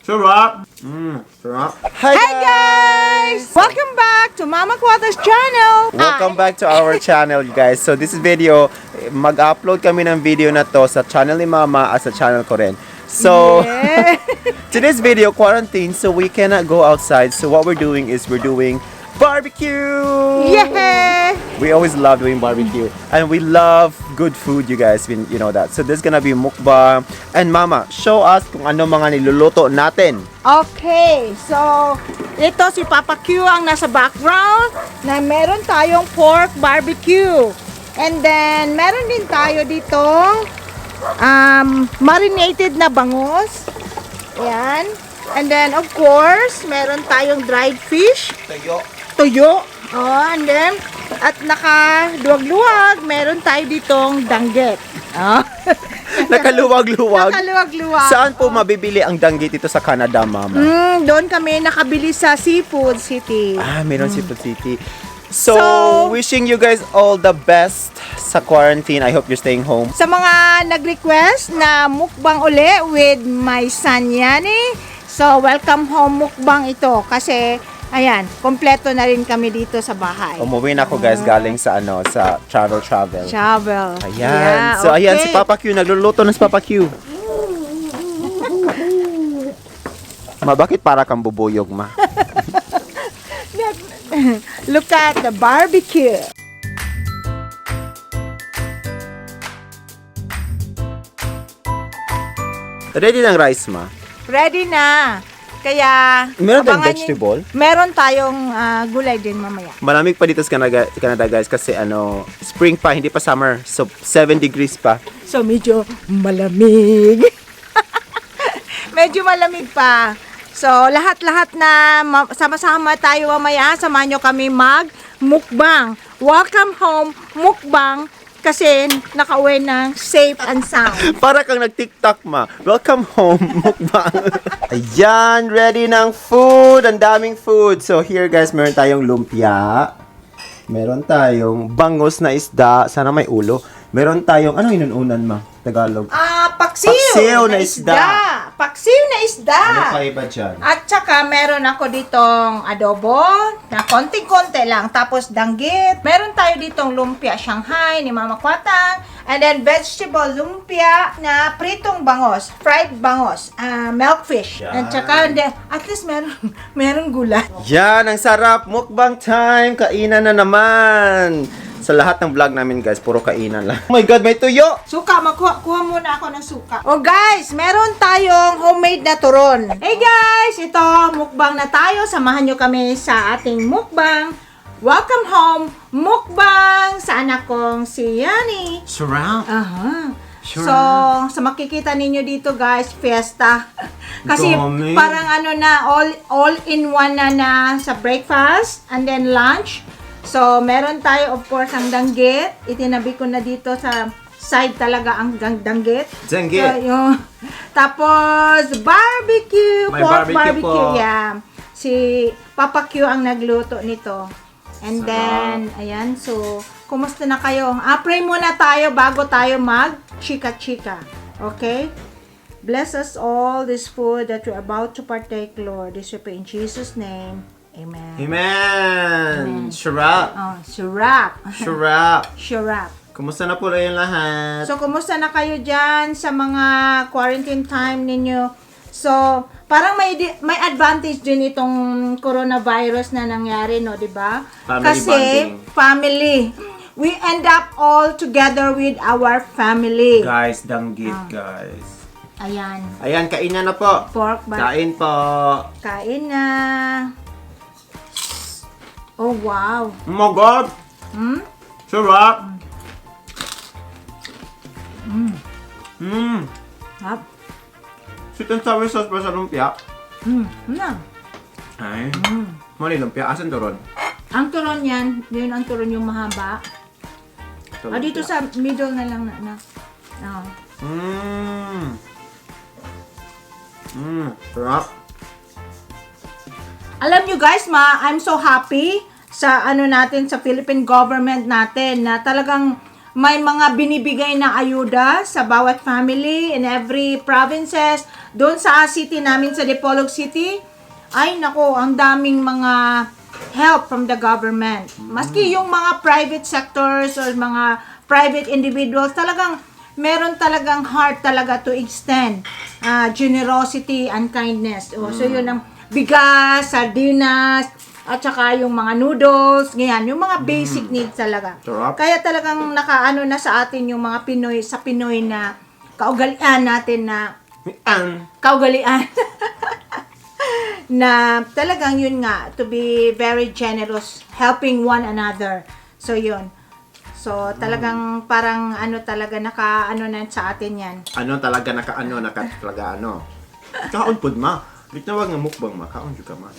Sarap! Sarap. Hi guys! Welcome back to Mama Quata's channel. Welcome back to our channel, you guys. So this video, mag-upload kami ng video na to sa channel ni Mama at sa channel ko rin. So, Yeah. today's video, quarantine, so we cannot go outside. So what we're doing is we're doing barbecue! Yeah! We always love doing barbecue. And we love good food, you guys. You know that. So there's gonna be mukbang. And Mama, show us kung ano mga niluluto natin. Okay, so ito si Papa Q ang nasa background na meron tayong pork barbecue. And then meron din tayo ditong marinated na bangus. Ayan. And then of course, meron tayong dried fish. Tuyo. Oh, and then, at nakaluwag-luwag, meron tayo ditong danggit. Oh. Nakaluwag-luwag. Nakaluwag-luwag. Saan po mabibili ang danggit dito sa Canada, Mama? Doon kami nakabili sa Seafood City. Meron Seafood City. So, So, wishing you guys all the best sa quarantine. I hope you're staying home. Sa mga nag-request na mukbang uli with my son Yani, so welcome home mukbang ito kasi ayan, kompleto na rin kami dito sa bahay. Umuwi na ako guys galing sa sa travel. Travel. Ayan. Yeah, So ayan okay. si Papa Q, nagluluto na si Papa Q. Ma, bakit para kang bubuyog, Ma? Look at the barbecue. Ready ng rice, Ma? Ready na. Kaya Meron tayong abangan vegetable? Meron tayong gulay din mamaya. Malamig pa dito sa Canada guys kasi spring pa, hindi pa summer. So 7 degrees pa. So medyo malamig. Medyo malamig pa. So lahat-lahat na sama-sama tayo mamaya, samahan nyo kami mag-mukbang. Welcome home mukbang kasi nakauwi ng safe and sound. Para kang nag-TikTok, Ma. Welcome home, mukbang. Ayan, ready ng food. Ang daming food. So here guys, meron tayong lumpia. Meron tayong bangus na isda. Sana may ulo. Meron tayong, ano inuunan, Ma? Tagalog. Paksiw, Paksiw na isda. Paksiw na isda. Ano pa iba dyan? At saka meron ako ditong adobo na konting-konti lang. Tapos danggit. Meron tayo ditong lumpia Shanghai ni Mama Kwatang. And then vegetable lumpia na pritong bangos. Fried bangos. Milkfish. Yan. At saka at least meron gulay. Yan, ang sarap. Mukbang time. Kainan na naman. Sa lahat ng vlog namin guys, puro kainan lang. Oh my God, may tuyo! Suka, kuha muna ako ng suka. Oh guys, meron tayong homemade na turon. Hey guys, ito, mukbang na tayo. Samahan nyo kami sa ating mukbang. Welcome home, mukbang sa anak kong si Yani. Sarap. Aha. Sure. So, sa makikita ninyo dito guys, fiesta. Kasi Dami. parang all in one na sa breakfast and then lunch. So, meron tayo of course ang danggit. Itinabi ko na dito sa side talaga ang danggit. Danggit. So, tapos, barbecue. May Pork barbecue po. Yeah. Si Papa Q ang nagluto nito. And then, ayan. So, kumusta na kayo? Pray muna tayo bago tayo mag-chika-chika. Okay? Bless us all this food that we're about to partake, Lord. This we pray in Jesus' name. Amen. Amen. Sarap. Oh, surap. Sarap. Surap. Kumusta na po rin lahat? So, kumusta na kayo dyan sa mga quarantine time ninyo? So, parang may advantage din itong coronavirus na nangyari, no, di ba? Family Kasi, bonding. family. We end up all together with our family. Guys, danggit guys. Ayan. Ayan, kainan na po. Pork ba? Kain po. Kain na. Oh, wow. Oh my God. Sarap. Hap. Sweet and sour sauce pa sa lumpia. Na. Ay. Mali lumpia. Asan doon? Ang turon yan, yun ang turon yung mahaba. Dito sa middle na lang na. Oh. Sarap. Alam nyo guys, I'm so happy sa natin, sa Philippine government natin na talagang may mga binibigay na ayuda sa bawat family in every provinces. Doon sa city namin, sa Dipolog City, ay nako, ang daming mga help from the government. Maski yung mga private sectors or mga private individuals, talagang meron talagang heart talaga to extend generosity and kindness. So yun ang bigas, sardinas, at saka yung mga noodles, ganyan, yung mga basic needs talaga. Sarap. Kaya talagang nakaano na sa atin yung mga Pinoy, sa Pinoy na kaugalian natin na kaugalian na talagang yun nga, to be very generous, helping one another. So yun. So talagang parang ano talaga nakaano na sa atin yan. Ano talaga talaga ano. Kaon pud ma. Bitawag nga mukbang ma. Kaon juga ma.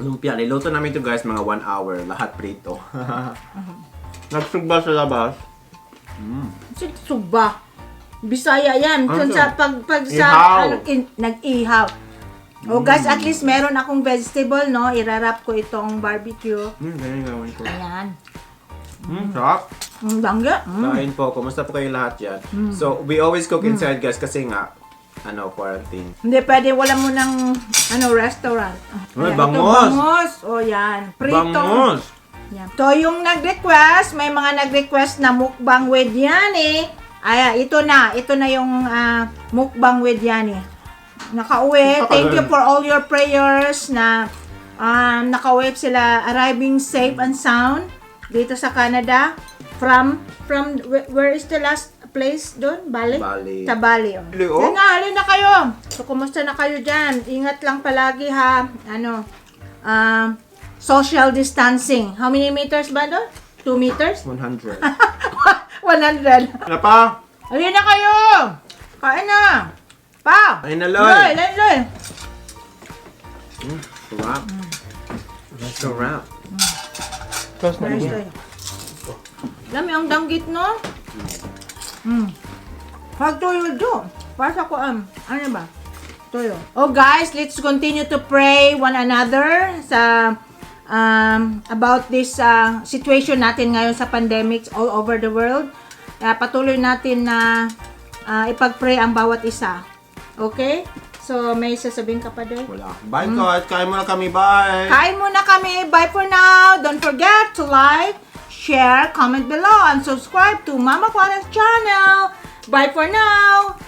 Lumpia, niluto namin ito guys, mga 1 hour, lahat prito. Nagsugba sa labas. Sugba. Bisaya yan. Ano Kung to? sa pag sa Ihaw. nag-ihaw. Oh guys, at least meron akong vegetable, no? Irarap ko itong barbecue. Ganyan gawin ko. Ayan. Sarap. Bangga. Kain po, kumusta po kayo lahat yan? So, we always cook inside guys kasi nga, quarantine. Hindi pwede, wala mo ng restaurant. Ay, Ayan, bangos. ito, bangos. O yan. Prito. Bangus! Yan. So, yung nag-request, may mga nag-request na mukbang with yani. Ay, ito na yung mukbang with yani. Nakauwi. Thank you for all your prayers na nakauwi sila, arriving safe and sound dito sa Canada. From where is the last place doon? Bali? Bali. Sa Bali. Oh. Bali, oh. Yan nga, halin na kayo. So, kumusta na kayo dyan? Ingat lang palagi ha. Social distancing. How many meters ba doon? 2 meters? 100. 100. Ano pa? Halin na kayo! Kain na! Pa! Kain na, Loy. Loy! Sarap. Sarap. Nice, Loy. Dami ang danggit, no? Pag toyo do. Para ko, ano ba? Toyo. Oh guys, let's continue to pray one another sa about this situation natin ngayon sa pandemics all over the world. Patuloy natin na ipag-pray ang bawat isa. Okay? So, may sasabihin ka pa doon? Wala. Bye, Coach. Kain muna kami. Bye. Kain muna kami. Bye for now. Don't forget to like, share, comment below, and subscribe to Mama Clara's channel. Bye for now.